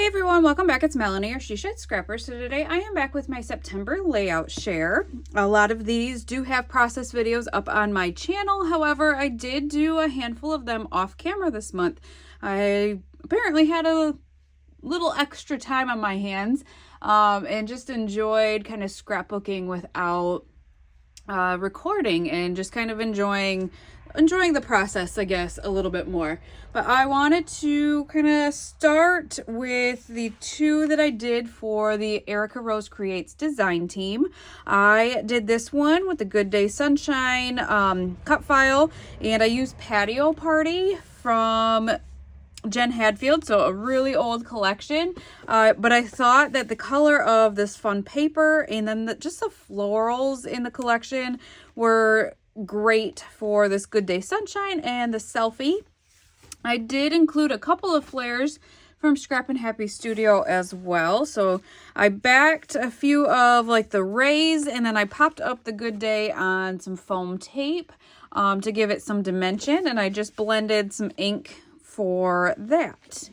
Hey everyone, welcome back. It's Melanie or She Shed Scrapper. So today I am back with my September layout share. A lot of these do have process videos up on my channel. However, I did do a handful of them off camera this month. I apparently had a little extra time on my hands and just enjoyed kind of scrapbooking without recording and just kind of enjoying the process, I guess, a little bit more. But I wanted to kind of start with the two that I did for the Erica Rose Creates design team. I did this one with the Good Day Sunshine cut file, and I used Patio Party from Jen Hadfield, so a really old collection, but I thought that the color of this fun paper and then just the florals in the collection were great for this Good Day Sunshine and the selfie. I did include a couple of flares from Scrap and Happy Studio as well, so I backed a few of like the rays and then I popped up the Good Day on some foam tape to give it some dimension, and I just blended some ink for that.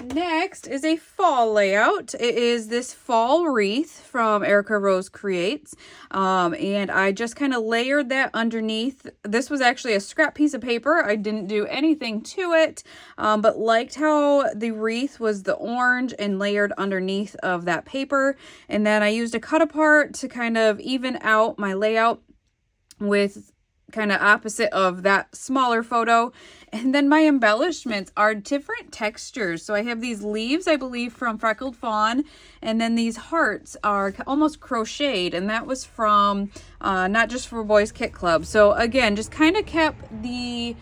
Next is a fall layout. It is this fall wreath from Erica Rose Creates, and I just kind of layered that underneath. This was actually a scrap piece of paper. I didn't do anything to it, but liked how the wreath was the orange and layered underneath of that paper. And then I used a cut apart to kind of even out my layout with kind of opposite of that smaller photo. And then my embellishments are different textures. So I have these leaves, I believe, from Freckled Fawn, and then these hearts are almost crocheted, and that was from Not Just for Boys Kit Club. So again, just kind of kept the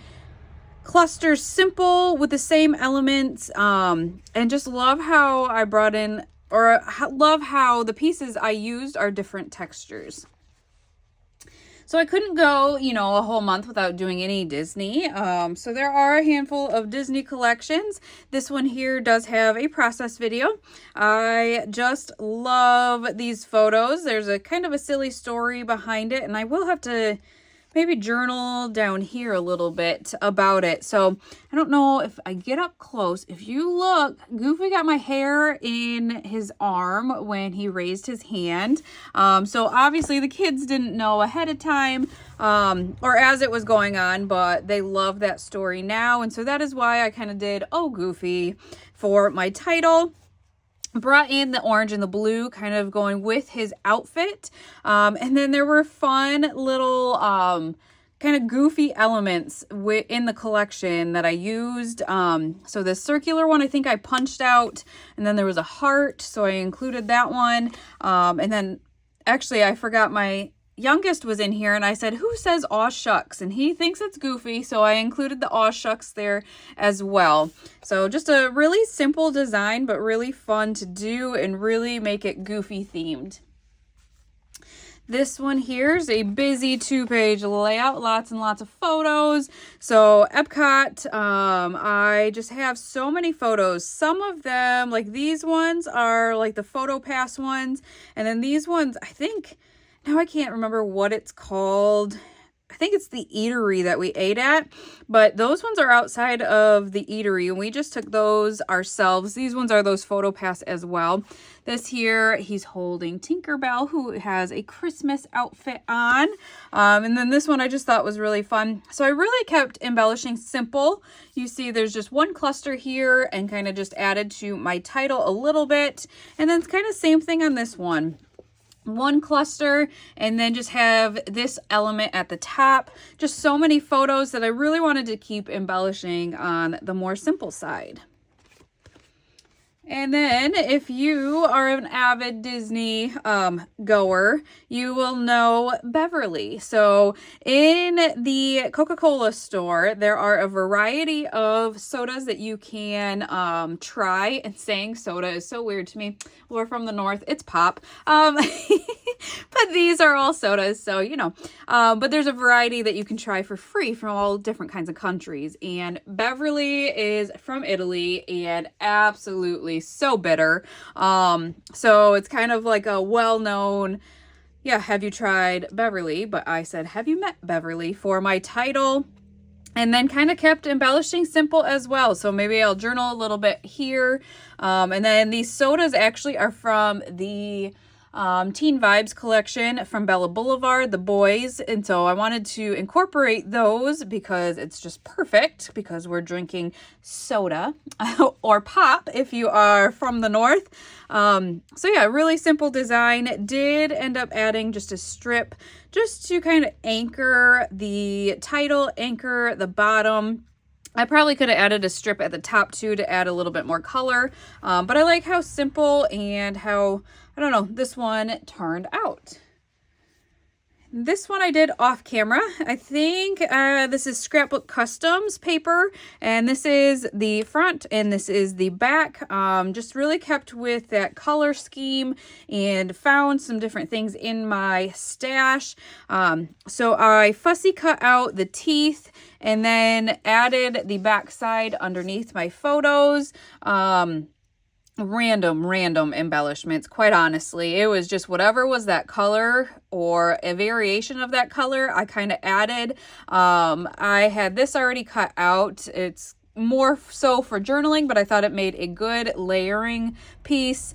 clusters simple with the same elements, and just love how I brought in, or love how the pieces I used are different textures. So I couldn't go, a whole month without doing any Disney. So there are a handful of Disney collections. This one here does have a process video. I just love these photos. There's a kind of a silly story behind it, and I will have to maybe journal down here a little bit about it. So I don't know if I get up close. If you look, Goofy got my hair in his arm when he raised his hand. So obviously the kids didn't know ahead of time or as it was going on, but they love that story now. And so that is why I kind of did Oh Goofy for my title. Brought in the orange and the blue kind of going with his outfit. And then there were fun little kind of goofy elements in the collection that I used. So the circular one, I think I punched out, and then there was a heart, so I included that one. And then actually I forgot my youngest was in here, and I said, who says aw shucks? And he thinks it's Goofy, so I included the aw shucks there as well. So just a really simple design, but really fun to do and really make it Goofy themed. This one here is a busy 2-page layout, lots and lots of photos. So Epcot, I just have so many photos. Some of them, like these ones, are like the Photo Pass ones, and then these ones, I think, now I can't remember what it's called. I think it's the eatery that we ate at, but those ones are outside of the eatery, and we just took those ourselves. These ones are those Photo Pass as well. This here, he's holding Tinkerbell, who has a Christmas outfit on. And then this one I just thought was really fun. So I really kept embellishing simple. You see there's just one cluster here and kind of just added to my title a little bit. And then it's kind of same thing on this one. One cluster, and then just have this element at the top. Just so many photos that I really wanted to keep embellishing on the more simple side. And then if you are an avid Disney goer, you will know Beverly. So in the Coca-Cola store, there are a variety of sodas that you can try. And saying soda is so weird to me. We're from the north, it's pop. But these are all sodas, so but there's a variety that you can try for free from all different kinds of countries. And Beverly is from Italy and absolutely so bitter. So it's kind of like a well-known, have you tried Beverly? But I said, have you met Beverly for my title? And then kind of kept embellishing simple as well. So maybe I'll journal a little bit here. And then these sodas actually are from the Teen Vibes collection from Bella Blvd, the boys. And so I wanted to incorporate those because it's just perfect because we're drinking soda or pop if you are from the north. So yeah, really simple design. Did end up adding just a strip just to kind of anchor the title, anchor the bottom. I probably could have added a strip at the top too to add a little bit more color. But I like how simple and how, I don't know, this one turned out. This one I did off camera. I think this is Scrapbook Customs paper, and this is the front and this is the back. Just really kept with that color scheme and found some different things in my stash. So I fussy cut out the teeth and then added the back side underneath my photos. Random embellishments, quite honestly. It was just whatever was that color or a variation of that color I kind of added. I had this already cut out. It's more so for journaling, but I thought it made a good layering piece.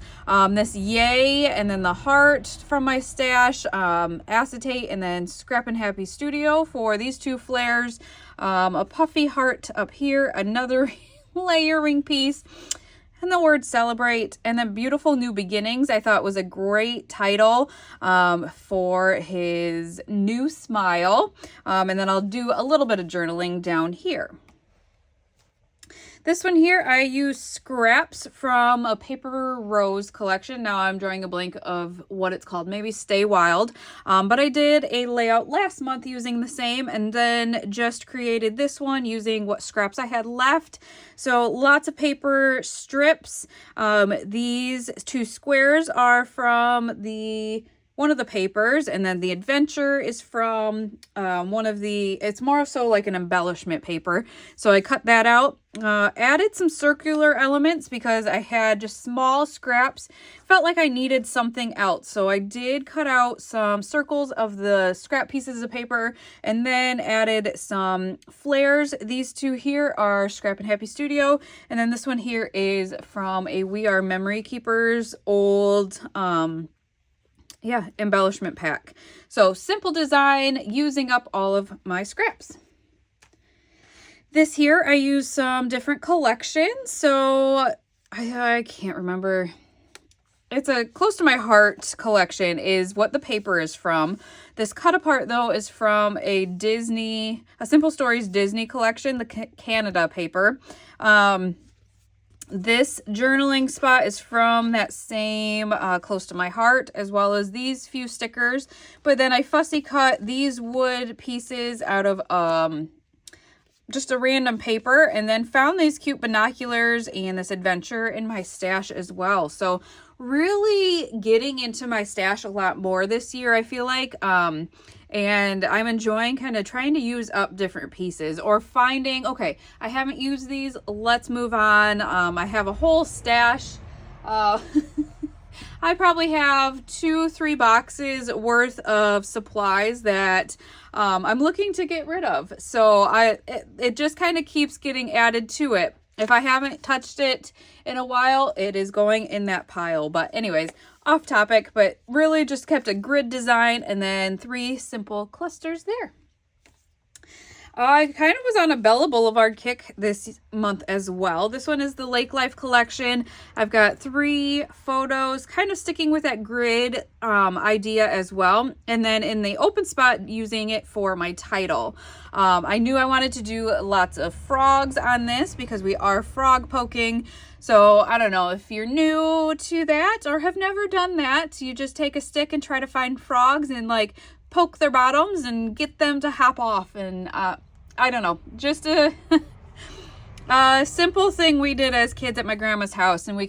This yay, and then the heart from my stash, acetate, and then Scrap and Happy Studio for these two flares. A puffy heart up here, another layering piece, and the word celebrate, and then Beautiful New Beginnings. I thought was a great title for his new smile. And then I'll do a little bit of journaling down here. This one here, I use scraps from a Paper Rose collection. Now I'm drawing a blank of what it's called, maybe Stay Wild. But I did a layout last month using the same, and then just created this one using what scraps I had left. So lots of paper strips. These two squares are from one of the papers, and then the Adventure is from one of the, it's more so like an embellishment paper. So I cut that out, added some circular elements because I had just small scraps, felt like I needed something else. So I did cut out some circles of the scrap pieces of paper and then added some flares. These two here are Scrap and Happy Studio, and then this one here is from a We Are Memory Keepers old embellishment pack. So simple design, using up all of my scraps. This here, I use some different collections. So I can't remember. It's a close to my heart collection is what the paper is from. This cut apart though is from a Simple Stories Disney collection, the Canada paper. This journaling spot is from that same Close to My Heart, as well as these few stickers. But then I fussy cut these wood pieces out of just a random paper, and then found these cute binoculars and this Adventure in my stash as well. So really getting into my stash a lot more this year, I feel like. And I'm enjoying kind of trying to use up different pieces or finding, okay, I haven't used these, let's move on. I have a whole stash. I probably have 2-3 boxes worth of supplies that I'm looking to get rid of. So it just kind of keeps getting added to it. If I haven't touched it in a while, it is going in that pile. But anyways, off topic, but really just kept a grid design and then 3 simple clusters there. I kind of was on a Bella Blvd kick this month as well. This one is the Lake Life collection. I've got 3 photos, kind of sticking with that grid idea as well. And then in the open spot, using it for my title. I knew I wanted to do lots of frogs on this because we are frog poking. So I don't know if you're new to that or have never done that. You just take a stick and try to find frogs and like poke their bottoms and get them to hop off. And I don't know, just a simple thing we did as kids at my grandma's house. And we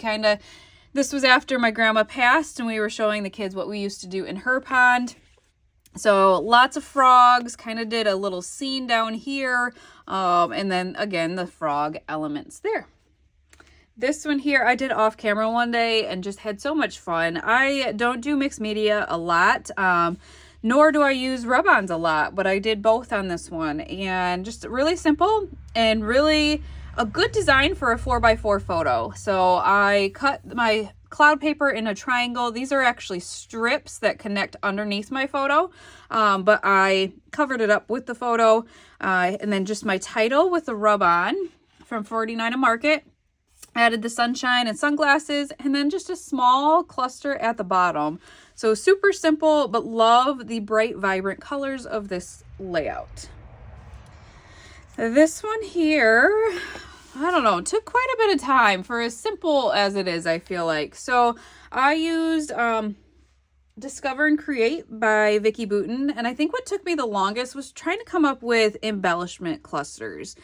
this was after my grandma passed, and we were showing the kids what we used to do in her pond. So lots of frogs, kind of did a little scene down here. And then again, the frog elements there. This one here I did off camera one day and just had so much fun. I don't do mixed media a lot. nor do I use rub-ons a lot, but I did both on this one, and just really simple and really a good design for a 4x4 photo. So I cut my cloud paper in a triangle. These are actually strips that connect underneath my photo, but I covered it up with the photo, and then just my title with the rub-on from 49 a Market. Added the sunshine and sunglasses, and then just a small cluster at the bottom. So super simple, but love the bright, vibrant colors of this layout. This one here, I don't know, took quite a bit of time for as simple as it is, I feel like. So I used Discover and Create by Vicki Boutin, and I think what took me the longest was trying to come up with embellishment clusters.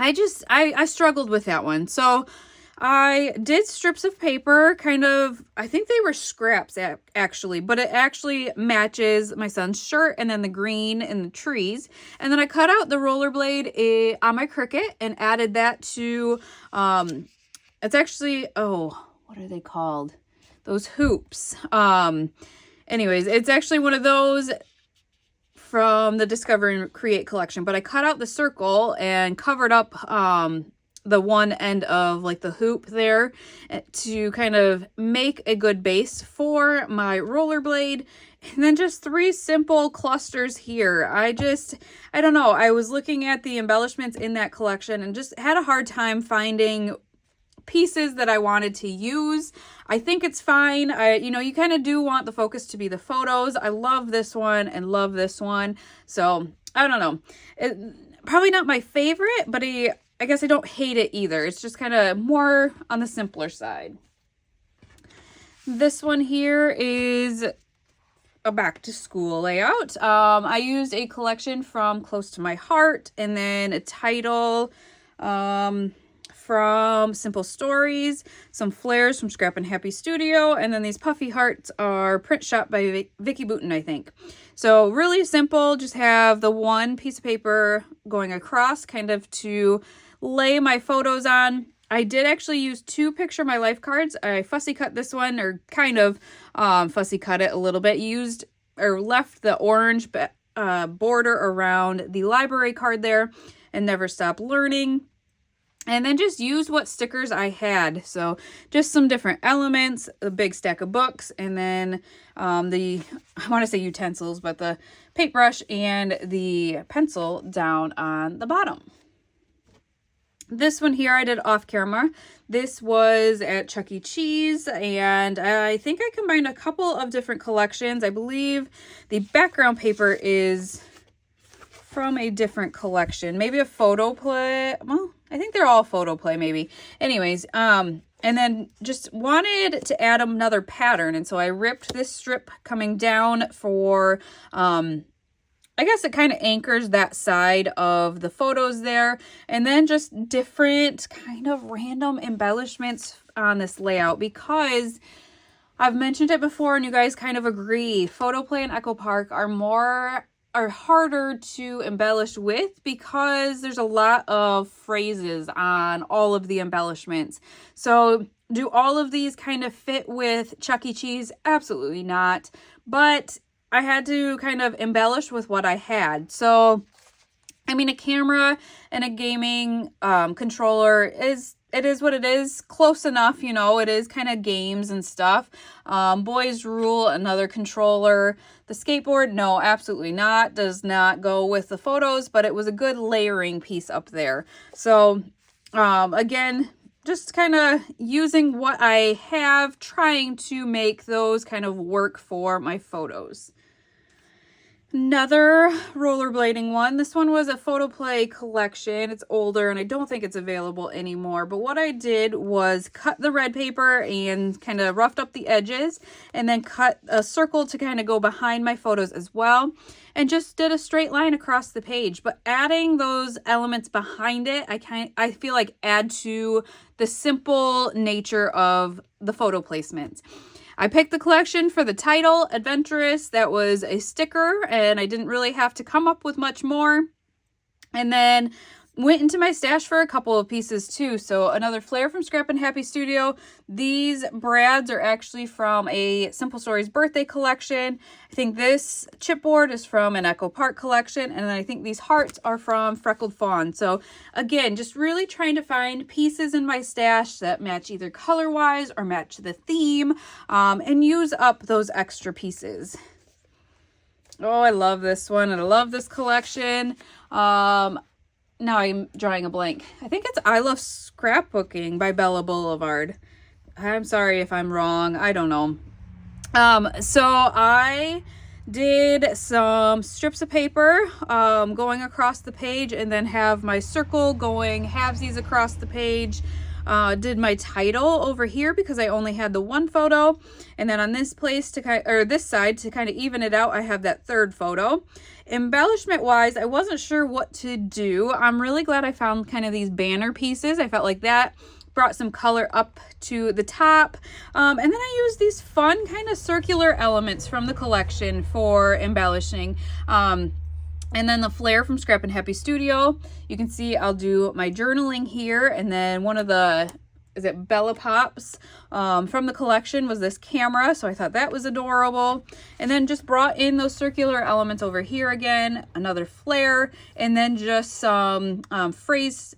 I struggled with that one. So I did strips of paper, kind of, I think they were scraps actually, but it actually matches my son's shirt and then the green and the trees. And then I cut out the rollerblade on my Cricut and added that to, it's actually, oh, what are they called? Those hoops. Anyways, it's actually one of those from the Discover and Create collection, but I cut out the circle and covered up the one end of like the hoop there to kind of make a good base for my rollerblade. And then just 3 simple clusters here. I don't know, I was looking at the embellishments in that collection and just had a hard time finding pieces that I wanted to use. I think it's fine. You kind of do want the focus to be the photos. I love this one and love this one. So I don't know. Probably not my favorite, but I guess I don't hate it either. It's just kind of more on the simpler side. This one here is a back to school layout. I used a collection from Close to My Heart, and then a title from Simple Stories, some flares from Scrap and Happy Studio, and then these puffy hearts are print shop by Vicki Boutin, I think. So really simple, just have the one piece of paper going across kind of to lay my photos on. I did actually use 2 Picture My Life cards. I fussy cut this one, or kind of fussy cut it a little bit. Used or left the orange border around the library card there, and Never Stop Learning. And then just use what stickers I had. So just some different elements, a big stack of books, and then I want to say utensils, but the paintbrush and the pencil down on the bottom. This one here I did off camera. This was at Chuck E. Cheese, and I think I combined a couple of different collections. I believe the background paper is from a different collection, maybe a photo play. Well, I think they're all photo play maybe. Anyways, and then just wanted to add another pattern, and so I ripped this strip coming down for I guess it kind of anchors that side of the photos there, and then just different kind of random embellishments on this layout, because I've mentioned it before and you guys kind of agree, photo play and Echo Park are harder to embellish with because there's a lot of phrases on all of the embellishments. So do all of these kind of fit with Chuck E. Cheese? Absolutely not. But I had to kind of embellish with what I had. So, I mean, a camera and a gaming controller is what it is. Close enough, you know, it is kind of games and stuff. Boys Rule, another controller. The skateboard, no, absolutely not. Does not go with the photos, but it was a good layering piece up there. So, again, just kind of using what I have, trying to make those kind of work for my photos. Another rollerblading one. This one was a photo play collection. It's older and I don't think it's available anymore. But what I did was cut the red paper and kind of roughed up the edges, and then cut a circle to kind of go behind my photos as well. And just did a straight line across the page. But adding those elements behind it, I feel like add to the simple nature of the photo placements. I picked the collection for the title, Adventurous. That was a sticker, and I didn't really have to come up with much more. And then went into my stash for a couple of pieces too. So another flare from Scrap and Happy Studio. These brads are actually from a Simple Stories birthday collection. I think this chipboard is from an Echo Park collection. And then I think these hearts are from Freckled Fawn. So again, just really trying to find pieces in my stash that match either color-wise or match the theme, and use up those extra pieces. Oh, I love this one, and I love this collection. Now I'm drawing a blank. I think it's I Love Scrapbooking by Bella Blvd. I'm sorry if I'm wrong. I don't know. So I did some strips of paper going across the page, and then have my circle going halvesies across the page. Did my title over here because I only had the one photo, and then on this place this side to kind of even it out, I have that third photo. Embellishment wise, I wasn't sure what to do. I'm really glad I found kind of these banner pieces. I felt like that brought some color up to the top. And then I used these fun kind of circular elements from the collection for embellishing. And then the flare from Scrap and Happy Studio. You can see I'll do my journaling here, and then one of the, is it Bella Pops from the collection was this camera, so I thought that was adorable. And then just brought in those circular elements over here again, another flare, and then just some phrase,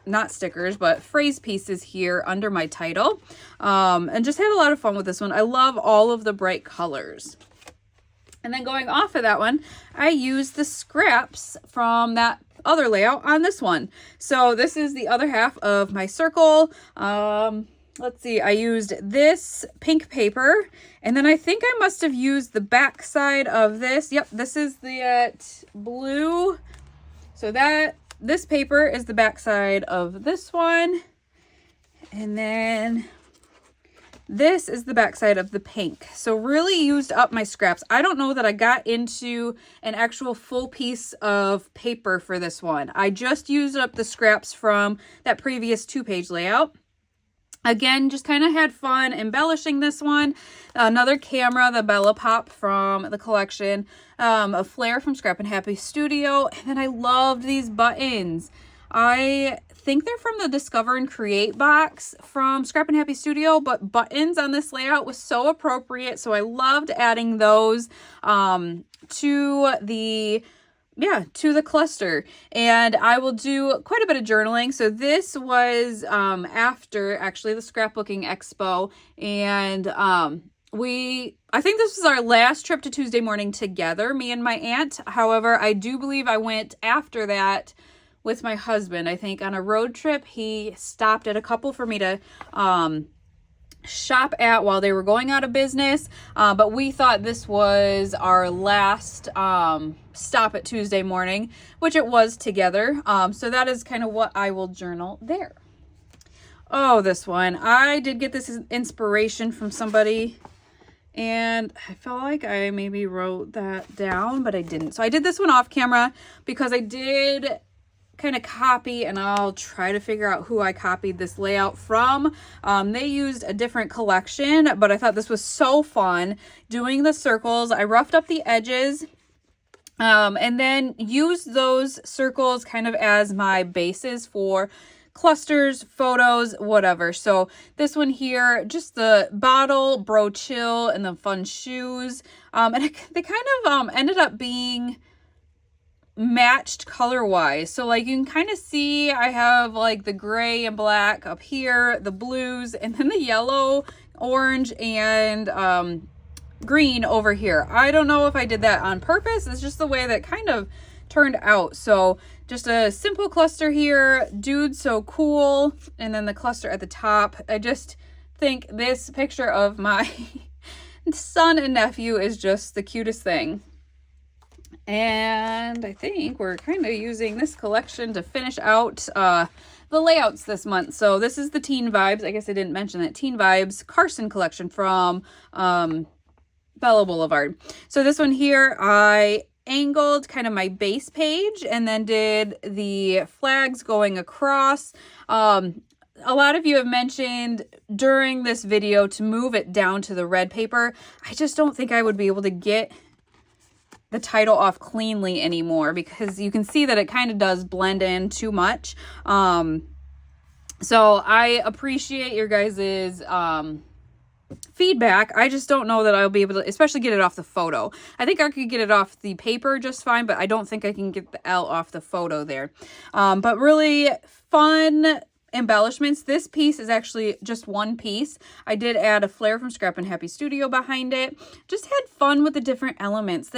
not stickers, but phrase pieces here under my title. And just had a lot of fun with this one. I love all of the bright colors. And then going off of that one, I used the scraps from that other layout on this one. So this is the other half of my circle. Let's see, I used this pink paper, and then I think I must have used the back side of this. Yep, this is the blue. So this paper is the back side of this one. And then this is the backside of the pink. So really used up my scraps. I don't know that I got into an actual full piece of paper for this one. I just used up the scraps from that previous 2-page layout. Again, just kind of had fun embellishing this one. Another camera, the Bella Pop from the collection. A flare from Scrap and Happy Studio. And then I loved these buttons. I think they're from the Discover and Create box from Scrap and Happy Studio, but buttons on this layout was so appropriate. So I loved adding those to the cluster. And I will do quite a bit of journaling. So this was after actually the scrapbooking expo, and I think this was our last trip to Tuesday Morning together, me and my aunt. However, I do believe I went after that with my husband. I think on a road trip, he stopped at a couple for me to shop at while they were going out of business. But we thought this was our last stop at Tuesday Morning, which it was together. So that is kind of what I will journal there. Oh, this one. I did get this inspiration from somebody, and I felt like I maybe wrote that down, but I didn't. So I did this one off camera because I did kind of copy, and I'll try to figure out who I copied this layout from. They used a different collection, but I thought this was so fun doing the circles. I roughed up the edges and then used those circles kind of as my bases for clusters, photos, whatever. So this one here, just the bottle, bro chill, and the fun shoes. And they kind of ended up being matched color wise. So like you can kind of see I have like the gray and black up here, the blues, and then the yellow, orange, and green over here. I don't know if I did that on purpose. It's just the way that kind of turned out. So just a simple cluster here, dude so cool, and then the cluster at the top. I just think this picture of my son and nephew is just the cutest thing. And I think we're kind of using this collection to finish out the layouts this month. So this is the Teen Vibes. I guess I didn't mention that. Teen Vibes Carson collection from Bella Blvd. So this one here, I angled kind of my base page and then did the flags going across. A lot of you have mentioned during this video to move it down to the red paper. I just don't think I would be able to get the title off cleanly anymore, because you can see that it kind of does blend in too much. So I appreciate your guys's feedback. I just don't know that I'll be able to, especially get it off the photo. I think I could get it off the paper just fine, but I don't think I can get the L off the photo there. But really fun embellishments. This piece is actually just one piece. I did add a flare from Scrap and Happy Studio behind it. Just had fun with the different elements.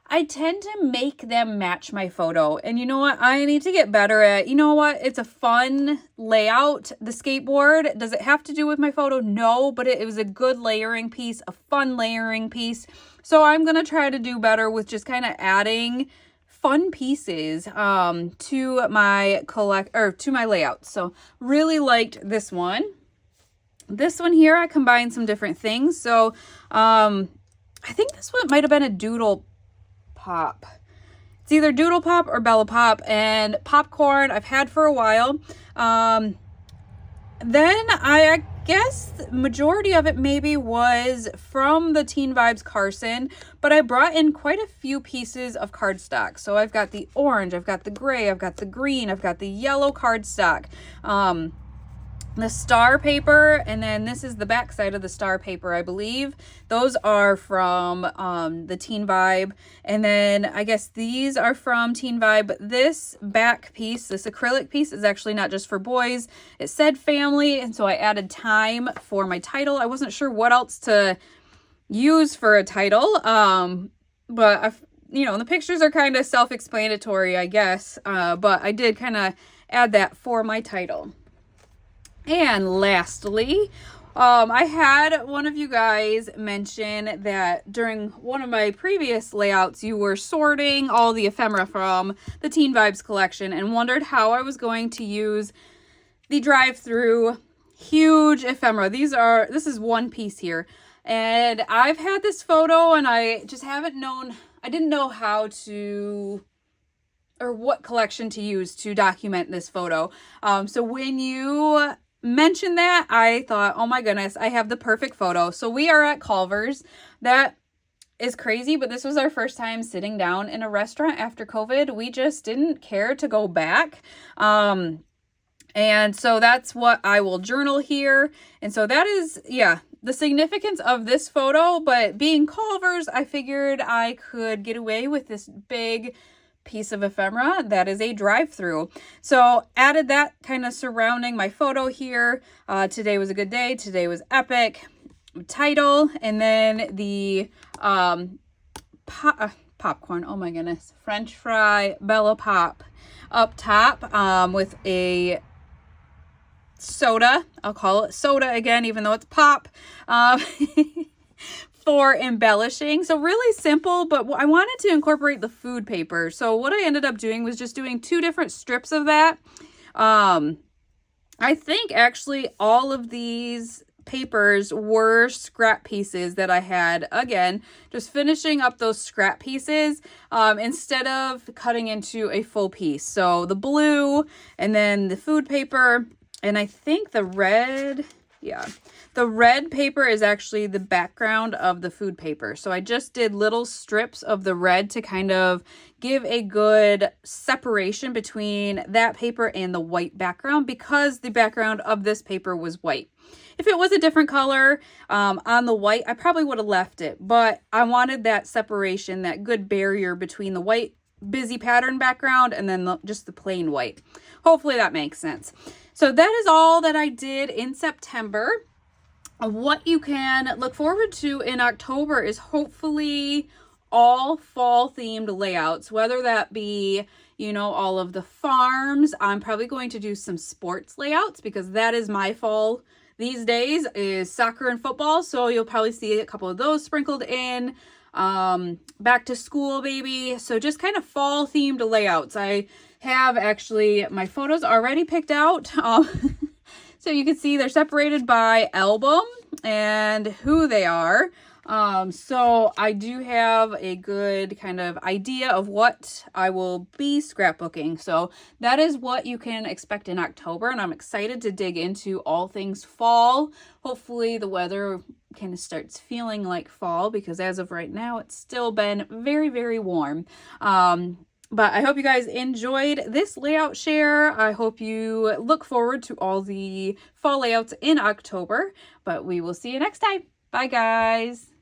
I tend to make them match my photo. And you know what? I need to get better at, you know what? It's a fun layout. The skateboard, does it have to do with my photo? No, but it was a good layering piece, a fun layering piece. So I'm going to try to do better with just kind of adding fun pieces to my to my layout. So really liked this one. This one here, I combined some different things. So I think this one might have been a doodle pop. It's either Doodle Pop or Bella Pop, and popcorn I've had for a while. Then I guess the majority of it maybe was from the Teen Vibes Carson, but I brought in quite a few pieces of cardstock. So I've got the orange, I've got the gray, I've got the green, I've got the yellow cardstock. The star paper, and then this is the back side of the star paper, I believe. Those are from the Teen Vibe, and then I guess these are from Teen Vibe. But this back piece, this acrylic piece, is actually not just for boys. It said family, and so I added time for my title. I wasn't sure what else to use for a title, but you know, the pictures are kind of self-explanatory, I guess, but I did kind of add that for my title. And lastly, I had one of you guys mention that during one of my previous layouts, you were sorting all the ephemera from the Teen Vibes collection and wondered how I was going to use the drive-through huge ephemera. This is one piece here. And I've had this photo and I just haven't known, I didn't know how to, or what collection to use to document this photo. So when you mentioned that, I thought, oh my goodness, I have the perfect photo. So we are at Culver's. That is crazy, but this was our first time sitting down in a restaurant after COVID. We just didn't care to go back. And so that's what I will journal here. And so that is, yeah, the significance of this photo. But being Culver's, I figured I could get away with this big piece of ephemera that is a drive-through. So added that kind of surrounding my photo here. Today was a good day. Today was epic. Title, and then the popcorn. Oh my goodness. French fry Bella Pop up top with a soda. I'll call it soda again, even though it's pop. For embellishing. So really simple, but I wanted to incorporate the food paper. So what I ended up doing was just doing 2 different strips of that. I think actually all of these papers were scrap pieces that I had, again, just finishing up those scrap pieces instead of cutting into a full piece. So the blue and then the food paper, and I think the red, yeah. The red paper is actually the background of the food paper. So I just did little strips of the red to kind of give a good separation between that paper and the white background, because the background of this paper was white. If it was a different color on the white, I probably would have left it, but I wanted that separation, that good barrier between the white busy pattern background and then just the plain white. Hopefully that makes sense. So that is all that I did in September. What you can look forward to in October is hopefully all fall themed layouts, whether that be, you know, all of the farms. I'm probably going to do some sports layouts because that is my fall these days, is soccer and football. So you'll probably see a couple of those sprinkled in. Back to school, baby. So just kind of fall themed layouts. I have actually my photos already picked out. So you can see they're separated by album and who they are. So I do have a good kind of idea of what I will be scrapbooking. So that is what you can expect in October. And I'm excited to dig into all things fall. Hopefully the weather kind of starts feeling like fall, because as of right now, it's still been very, very warm. But I hope you guys enjoyed this layout share. I hope you look forward to all the fall layouts in October, but we will see you next time. Bye, guys.